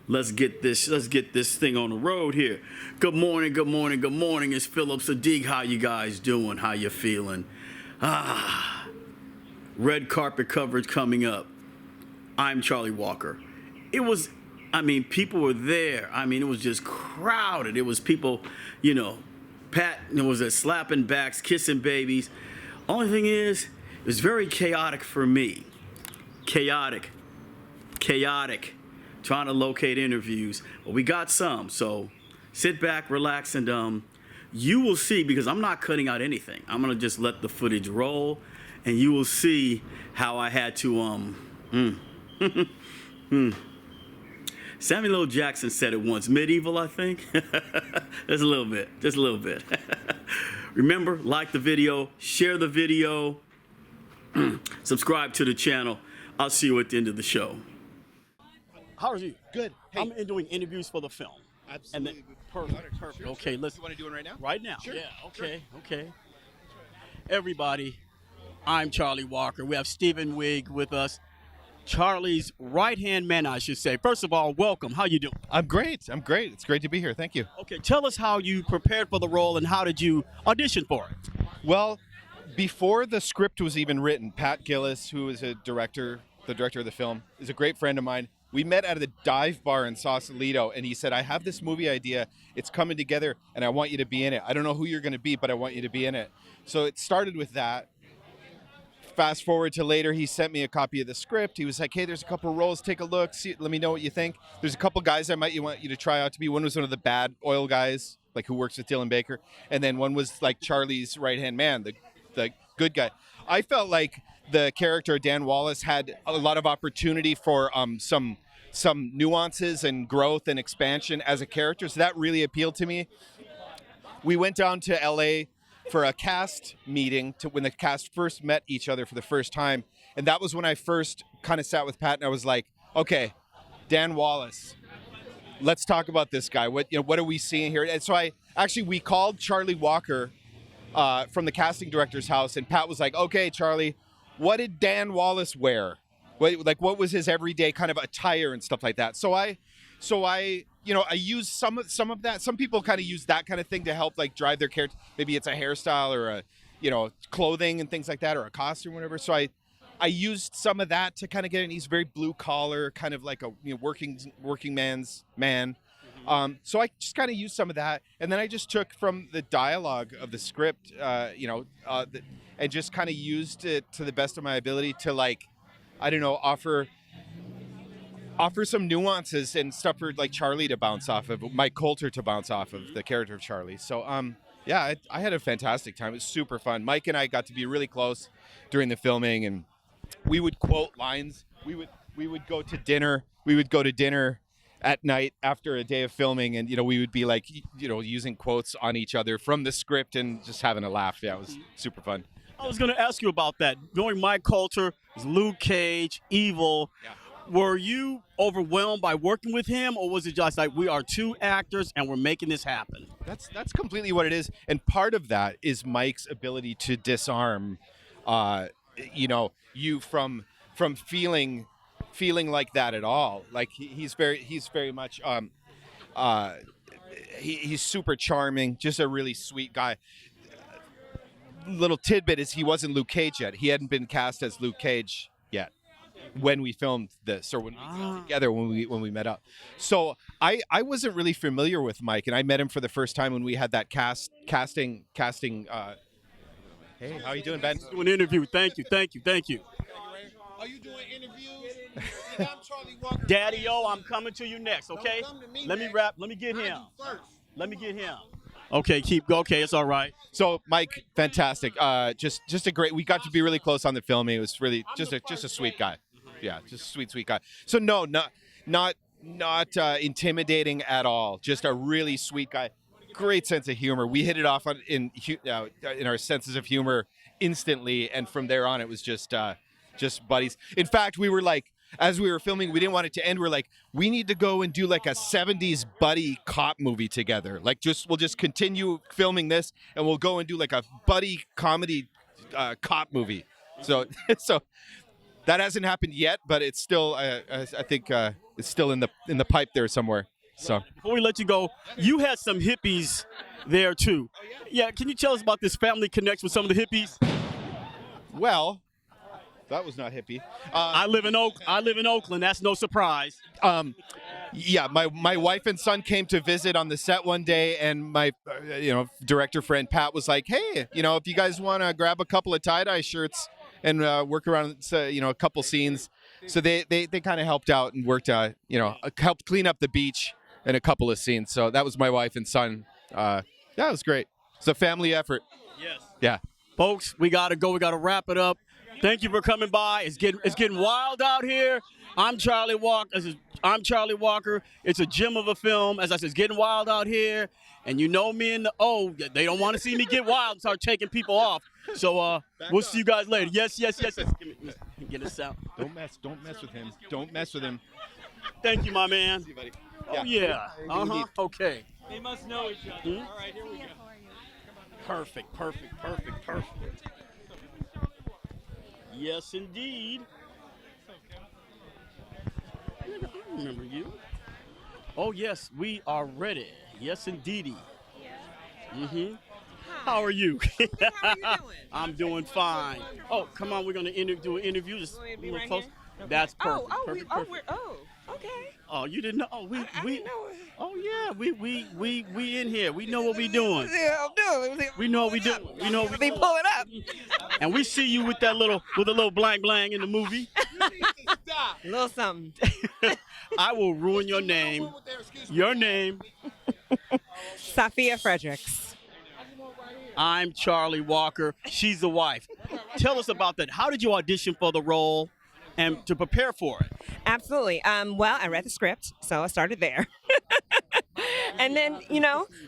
Let's get this thing on the road here. Good morning, good morning, good morning. It's Phillip, Siddiq. How you guys doing? How you feeling? Red carpet coverage coming up. I'm mCharlieWalker. People were there. It was just crowded. It was people, Pat was slapping backs, kissing babies. Only thing is, it was very chaotic for me. Chaotic. Trying to locate interviews. But we got some, so sit back, relax, and you will see, because I'm not cutting out anything. I'm gonna just let the footage roll, and you will see how I had to Samuel L. Jackson said it once, medieval, I think. Just a little bit. Remember, like the video, share the video, subscribe to the channel. I'll see you at the end of the show. How are you? Good. Hey. I'm doing interviews for the film. Absolutely. Perfect. Sure. Okay, let's. You want to do it right now? Right now. Sure. Yeah. Okay. Sure. Okay. Everybody, I'm mCharlieWalker. We have Stephen Wigg with us, Charlie's right-hand man, I should say. First of all, welcome. How you doing? I'm great. It's great to be here. Thank you. Okay. Tell us how you prepared for the role and how did you audition for it? Well, before the script was even written, Pat Gillis, who is the director of the film, is a great friend of mine. We met at a dive bar in Sausalito, and he said, I have this movie idea. It's coming together, and I want you to be in it. I don't know who you're going to be, but I want you to be in it. So it started with that. Fast forward to later, he sent me a copy of the script. He was like, hey, there's a couple roles. Take a look. Let me know what you think. There's a couple guys I want you to try out to be. One was one of the bad oil guys, like who works with Dylan Baker. And then one was like Charlie's right-hand man, the good guy. I felt like the character Dan Wallace had a lot of opportunity for some nuances and growth and expansion as a character, so that really appealed to me. We went down to LA for a cast meeting when the cast first met each other for the first time, and that was when I first kind of sat with Pat and I was like, okay, Dan Wallace, let's talk about this guy. What are we seeing here? And so we called Charlie Walker from the casting director's house, and Pat was like, okay, Charlie, what did Dan Wallace wear? What was his everyday kind of attire and stuff like that? So I used some of that. Some people kind of use that kind of thing to help like drive their character. Maybe it's a hairstyle or a, clothing and things like that, or a costume, or whatever. So I used some of that to kind of get in. He's very blue collar, kind of like a working man's man. So I just kind of used some of that, and then I just took from the dialogue of the script, and just kind of used it to the best of my ability to offer some nuances and stuff for like Charlie to bounce off of, Mike Colter to bounce off of, the character of Charlie. So I had a fantastic time. It was super fun. Mike and I got to be really close during the filming, and we would quote lines. We would go to dinner. We would go to dinner at night after a day of filming, and we would be like using quotes on each other from the script and just having a laugh. Yeah, it was super fun. I was going to ask you about that. Knowing Mike Colter, Luke Cage, Evil, yeah. Were you overwhelmed by working with him, or was it just like, we are two actors and we're making this happen? That's completely what it is, and part of that is Mike's ability to disarm, you from feeling like that at all. Like he's very much he's super charming, just a really sweet guy. Little tidbit is he wasn't Luke Cage yet. He hadn't been cast as Luke Cage yet when we filmed this, or when we got together, when we met up. So I wasn't really familiar with Mike, and I met him for the first time when we had that casting. Hey, how you doing, Ben? Doing an interview. Thank you. Are you doing interviews? I'm Charlie Walker. Daddy-O, I'm coming to you next, okay? Don't come to me, Let me man. rap. Let me get him. First. Okay, okay, it's all right. So Mike, fantastic. Just a great. We got to be really close on the filming. It was really just a sweet guy. Yeah, just a sweet guy. So no, not intimidating at all. Just a really sweet guy. Great sense of humor. We hit it off in our senses of humor instantly, and from there on, it was just buddies. In fact, we were like, as we were filming, we didn't want it to end. We're like, we need to go and do like a 70s buddy cop movie together. Like, we'll just continue filming this, and we'll go and do like a buddy comedy cop movie. So That hasn't happened yet, but it's still. I think it's still in the pipe there somewhere. So Before we let you go, you had some hippies there too. Yeah, can you tell us about this family connection with some of the hippies? well, that was not hippie. I live in Oakland. That's no surprise. Yeah, my wife and son came to visit on the set one day, and my director friend Pat was like, "Hey, if you guys want to grab a couple of tie-dye shirts and work around, a couple scenes." So they kind of helped out and worked, helped clean up the beach in a couple of scenes. So that was my wife and son. Yeah, it was great. It's a family effort. Yes. Yeah. Folks, we gotta go. We gotta wrap it up. Thank you for coming by. It's getting wild out here. I'm Charlie Walker. It's a gem of a film. As I said, it's getting wild out here. And you know me and they don't want to see me get wild and start taking people off. So we'll see you guys later. Yes. Get a sound. Don't mess with him. Don't mess with him. Thank you, my man. See you, buddy. Oh yeah. Okay. They must know each other. All right, here we go. Perfect. Yes, indeed. I remember you. Oh, yes, we are ready. Yes, indeedy. Mm-hmm. How are you? How are you doing? I'm doing fine. Oh, come on, we're going to do an interview. Just Will it be a little right close. here? That's perfect. Okay. Oh, you didn't know? Oh, we didn't know. Oh yeah, we in here. We know what we doing. Yeah, I'm doing. We know what we doing. We know what we They doing. pull it up. And we see you with a little blang blang in the movie. A little something. I will ruin your name. Your name. Sophia Fredericks. I'm Charlie Walker. She's the wife. Tell us about that. How did you audition for the role and to prepare for it? Absolutely. Well, I read the script, so I started there. And then,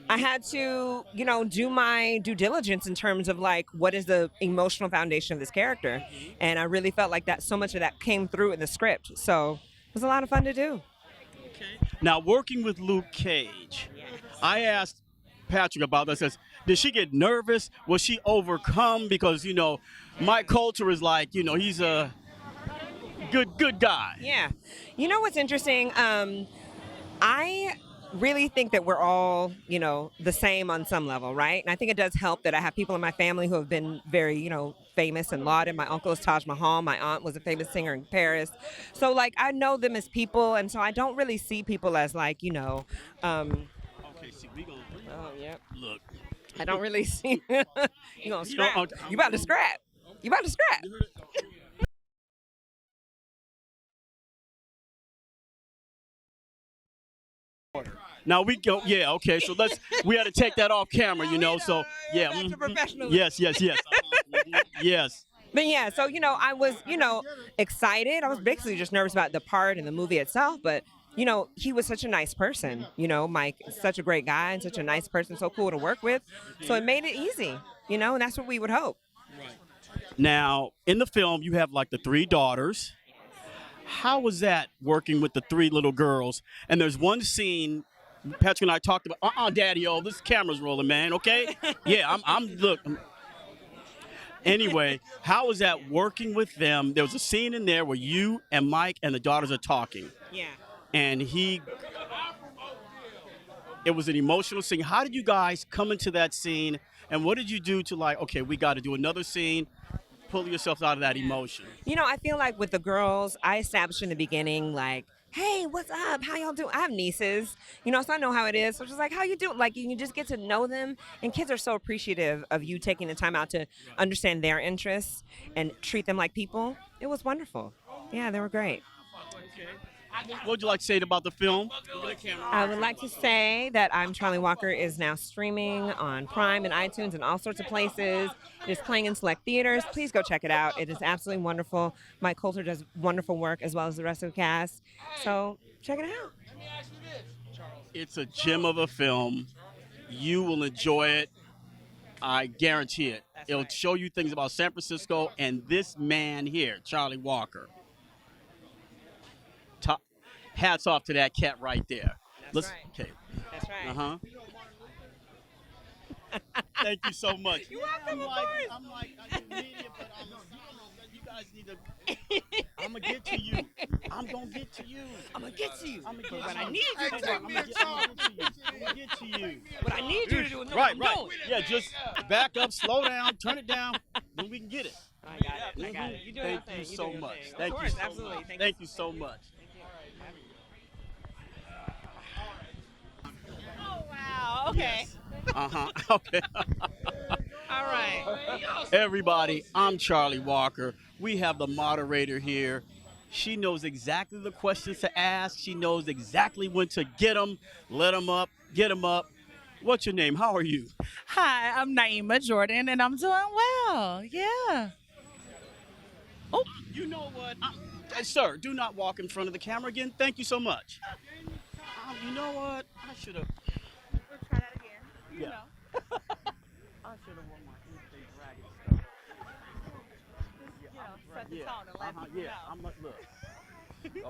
I had to, do my due diligence in terms of like, what is the emotional foundation of this character? And I really felt like that so much of that came through in the script. So it was a lot of fun to do. Now, working with Luke Cage, I asked Patrick about that. Says, did she get nervous? Was she overcome? Because, Mike Colter is like, he's a good guy. Yeah. You know what's interesting? I really think that we're all, the same on some level, right? And I think it does help that I have people in my family who have been very, famous and lauded. My uncle is Taj Mahal. My aunt was a famous singer in Paris. So, like, I know them as people, and so I don't really see people as, like, Okay, see, we gonna oh, yep. look. I don't really see. You gonna scrap? You about to scrap? You about to scrap? Now we go, yeah, okay. So we had to take that off camera, So yeah, That's a professional. yes. Yes. But yeah, so I was excited. I was basically just nervous about the part and the movie itself, but he was such a nice person. Mike is such a great guy and such a nice person, so cool to work with. So it made it easy, and that's what we would hope. Now, in the film, you have like the 3 daughters. How was that working with the 3 little girls? And there's one scene Patrick and I talked about. Daddy, this camera's rolling, man. Okay? Yeah, look. Anyway, how was that working with them? There was a scene in there where you and Mike and the daughters are talking. Yeah. And it was an emotional scene. How did you guys come into that scene? And what did you do to okay, we got to do another scene, pull yourself out of that emotion? I feel like with the girls, I established in the beginning, like, hey, what's up? How y'all doing? I have nieces, so I know how it is. So it's just like, how you doing? Like, you just get to know them. And kids are so appreciative of you taking the time out to understand their interests and treat them like people. It was wonderful. Yeah, they were great. What would you like to say about the film? I would like to say that I'm Charlie Walker is now streaming on Prime and iTunes and all sorts of places. It is playing in select theaters. Please go check it out. It is absolutely wonderful. Mike Colter does wonderful work as well as the rest of the cast. So check it out. It's a gem of a film. You will enjoy it. I guarantee it. It'll show you things about San Francisco and this man here, Charlie Walker. Hats off to that cat right there. That's right. Okay. That's right. Uh-huh. Thank you so much. You're welcome, of course. I'm like, I didn't mean it, but you guys need to I'm gonna get to you. I'm gonna get to you. I'm gonna get to you. I'm gonna get But to I you. need you Hey, to do take it. me and Charlie. I'm gonna get to you. But I need you to do it. No, Right, I'm right. doing. Yeah, just back up, slow down, turn it down, then we can get it. I got it. I got it. You doing your Thank thing. you You so doing your much. thing. Thank Of you course, so absolutely. much. Thank Thank you so much. Oh wow. Okay. Okay. All right. Everybody, I'm Charlie Walker. We have the moderator here. She knows exactly the questions to ask. She knows exactly when to get them, let them up, get them up. What's your name? How are you? Hi, I'm Naima Jordan, and I'm doing well. Yeah. Oh, you know what? Sir, do not walk in front of the camera again. Thank you so much. You know what? I should have. We'll try that again. You Yeah. know. I should have worn my Tuesday Dragon stuff. Set the tone and let people Yeah, know. I'm like, look.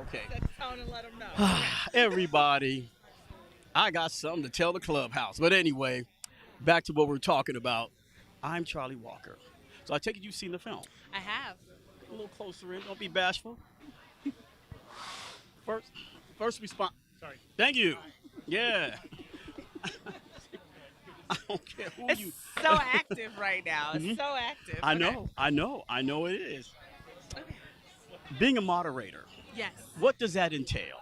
Okay. Set the tone and let them know. Everybody, I got something to tell the clubhouse. But anyway, back to what we're talking about. I'm Charlie Walker. So I take it you've seen the film. I have. A little closer in. Don't be bashful. First response. Sorry. Thank you. Yeah. I don't care who It's you. so active right now. It's so active. I Okay. know it is. Being a moderator, Yes. what does that entail?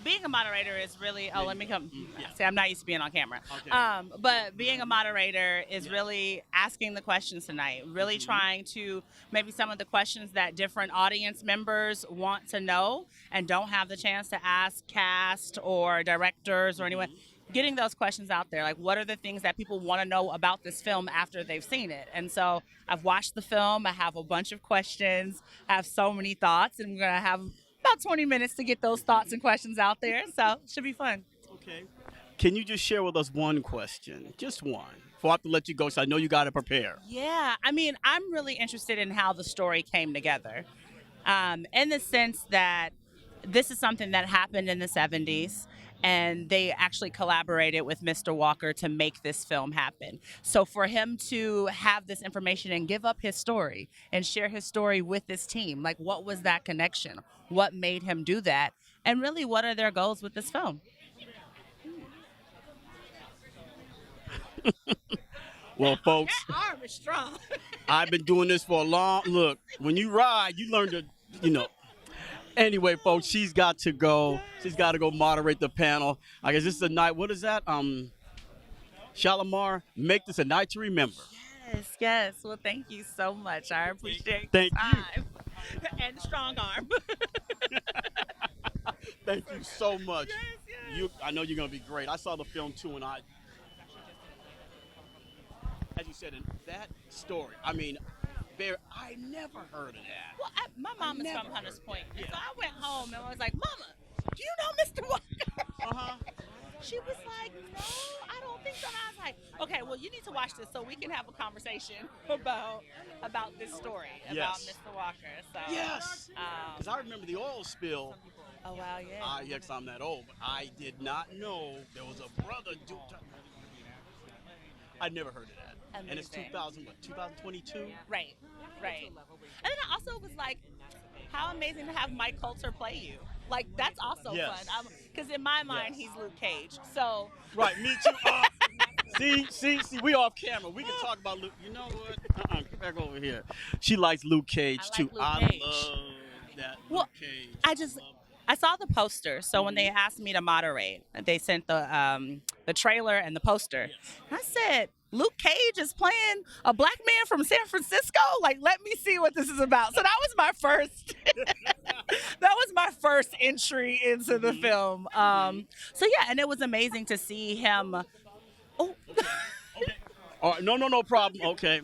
Being a moderator is really. Oh, let me come. Yeah. See, I'm not used to being on camera. Okay. But being a moderator is really asking the questions tonight. Really Mm-hmm. trying to maybe some of the questions that different audience members want to know and don't have the chance to ask cast or directors or anyone. Getting those questions out there, like what are the things that people want to know about this film after they've seen it? And so I've watched the film. I have a bunch of questions. I have so many thoughts, and we're gonna have about 20 minutes to get those thoughts and questions out there. So it should be fun. Okay. Can you just share with us one question? Just one. Before I have to let you go, so I know you got to prepare. Yeah, I mean, I'm really interested in how the story came together, in the sense that this is something that happened in the 70s. And they actually collaborated with Mr. Walker to make this film happen. So for him to have this information and give up his story and share his story with this team, like what was that connection? What made him do that? And really, what are their goals with this film? Well, folks, That arm is strong. I've been doing this for a long. Look, when you ride, you learn to, you know. Anyway, folks, she's got to go. She's got to go moderate the panel. I guess this is a night. What is that? Shalimar, make this a night to remember. Yes. Well, thank you so much. I appreciate Thank the you. time. And strong arm. Thank you so much. I know you're gonna be great. I saw the film too, and as you said, in that story. I mean, I never heard of that. Well, my mom is never from Hunters heard Point. that. So I went home and I was like, Mama, do you know Mr. Walker? She was like, no, I don't think so. And I was like, okay, well, you need to watch this so we can have a conversation about this story, about Yes. Mr. Walker. So, Yes. Because I remember the oil spill. Oh, wow, yeah. Yes, I'm that old, but I did not know there was a brother. I'd never heard of that. And it's Amazing. 2022? Right. And then I also was like, how amazing to have Mike Colter play you. Like, that's also Yes. fun. Because in my mind, Yes. he's Luke Cage. So, Right, me too. See, we off camera. We can talk about Luke. You know what? Get back over here. She likes Luke Cage, I like too. Luke I Cage. love that Well, Luke Cage. I saw the poster. So when they asked me to moderate, they sent the trailer and the poster. I said, Luke Cage is playing a black man from San Francisco. Like, let me see what this is about. So that was my first. That was my first entry into the film. So yeah, and it was amazing to see him. Oh, Okay. All right, no problem. Okay.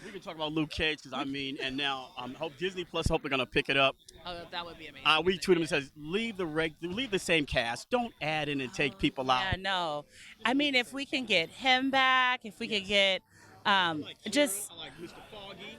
We can talk about Luke Cage because and now hope Disney Plus hope they're gonna pick it up. oh, that would be amazing. We tweet him and says leave the same cast. Don't add in and take people out. Yeah, no. I mean, if we can get him back, if we could get just. I like Mr. Foggy.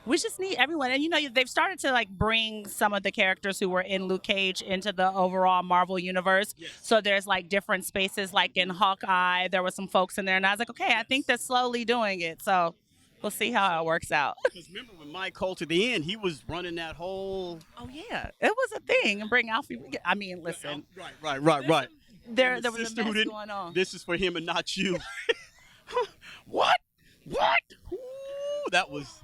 We just need everyone. And, they've started to, like, bring some of the characters who were in Luke Cage into the overall Marvel universe. Yes. So there's, like, different spaces. Like in Hawkeye, there were some folks in there. And I was like, okay, I think they're slowly doing it. So we'll see how it works out. Because remember when Mike Colter, the end, he was running that whole. Oh yeah, it was a thing. And bring Alfie. I mean, listen, Right. there And was a mess student, going on. This is for him and not you. What? Ooh, that was.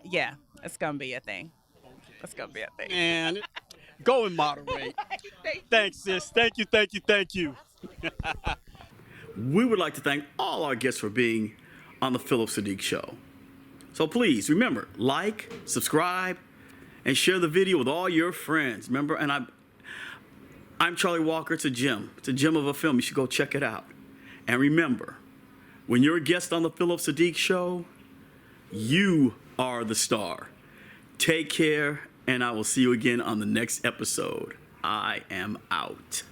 Yeah, it's gonna be a thing. It's gonna be a thing. Man, go and moderate. Thanks, sis. Thank you. We would like to thank all our guests for being on the Phillip Siddiq Show. So please remember, like, subscribe, and share the video with all your friends. Remember, and I'm Charlie Walker. It's a gem. It's a gem of a film. You should go check it out. And remember, when you're a guest on the Phillip Siddiq Show, you are the star. Take care, and I will see you again on the next episode. I am out.